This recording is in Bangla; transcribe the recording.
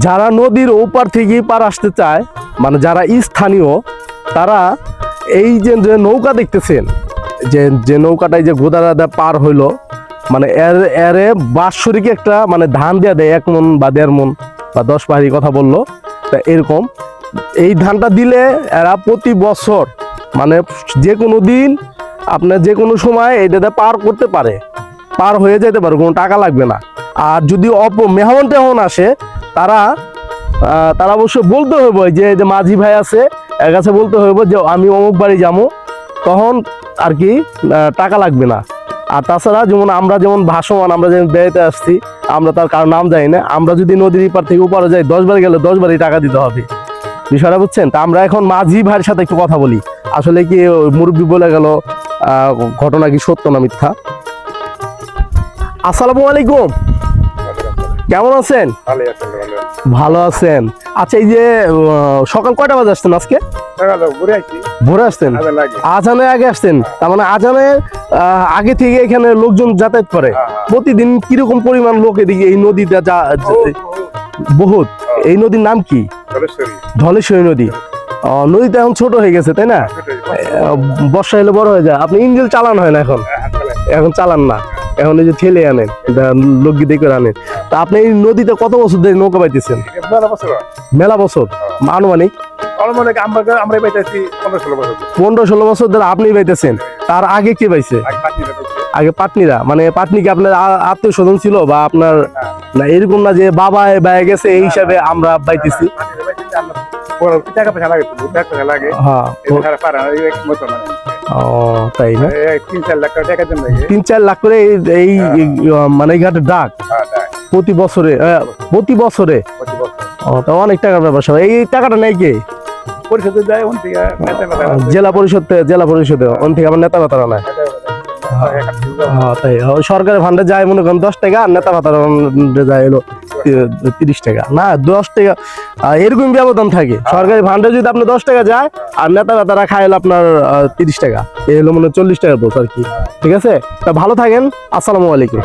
যারা নদীর ওপার থেকে পার আসতে চায়, মানে যারা স্থানীয়, তারা এই যে যে নৌকা দেখতেছেন, যে যে নৌকাটাই যে গোদারাদা পার হইলো, মানে এরে বাৎসরিক একটা মানে ধান দেয়া দেয় 1 মন বা 1.5 মন বা 10 পাহাড়ি কথা বললো, তা এরকম এই ধানটা দিলে এরা প্রতি বছর মানে যে কোনো দিন আপনার যে কোনো সময় এটাতে পার করতে পারে, পার হয়ে যেতে পারে, কোনো টাকা লাগবে না। আর যদি মেহমান টেহমান আসে, তারা অবশ্য বলতে হইব যে মাঝি ভাই আছে, এর কাছে বলতে হইব যে আমি অমুক বাড়ি যাবো, তখন আর কি টাকা লাগবে না। আর তাছাড়া যেমন আমরা যেমন ভাসমান, আমরা যেমন বেড়াতে আসছি, আমরা তার কারো নাম জানি না, আমরা যদি নদীর পার থেকে উপরে যাই 10 বার গেলে 10 বারই টাকা দিতে হবে, বিষয়টা বুঝছেন? তা আমরা এখন মাঝি ভাইয়ের সাথে একটু কথা বলি, আসলে কি মুরব্বী বলে গেল ঘটনা কি সত্য না মিথ্যা। আসসালামু আলাইকুম, কেমন আছেন? ভালো আছেন? আচ্ছা, এই যে সকাল কয়টা বাজে আসছেন আজকে? ভোরে আসছেন? আজানের আগে আসছেন? তার মানে আজানের আগে থেকে এখানে লোকজন যাতায়াত করে? প্রতিদিন কিরকম পরিমাণ লোক এদিকে এই নদীতে বহুত? এই নদীর নাম কি? ধলেশ্বরী নদী। নদীটা এখন ছোট হয়ে গেছে, তাই না? বর্ষা এলে বড় হয়ে যায়। আপনি ইঞ্জিন চালান হয় না এখন? এখন চালান না, এখন এই যে ঠেলে আনেন, লোক দিয়ে করে আনেন। তা আপনি এই নদীতে কত বছর ধরে নৌকা পাইতেছেন? মেলা বছর। আনুমানিক 15-16 বছর ধরে আপনি পাইতেছেন। তার আগে কে পাইছে? আগে পাটনিরা, মানে পাটনি কি আপনার আত্মীয় স্বজন ছিল বা আপনার? না, এরকম না যে বাবা বাইরে গেছে এই হিসাবে আমরা পাইতেছি। 3-4 লাখ করে এই মানে এই ঘাটের ডাক প্রতি বছরে? তা অনেক টাকার ব্যাপার। এই টাকাটা নেই কে? জেলা পরিষদে ওন থেকে আমার নেতা ভাতারা নেয়। তাই সরকারের ফান্ডে যায় মনে করেন 10 টাকা, আর নেতা ভাতার যায় হলো 30 টাকা, না 10 টাকা, এরকম ব্যবধান থাকে। সরকারি ফান্ডে যদি আপনার 10 টাকা যায়, আর নেতা ভাতারা খায় হলো আপনার 30 টাকা, এই হলো মানে 40 টাকার পোস্ট আর কি। ঠিক আছে, তা ভালো থাকেন, আসসালামু আলাইকুম।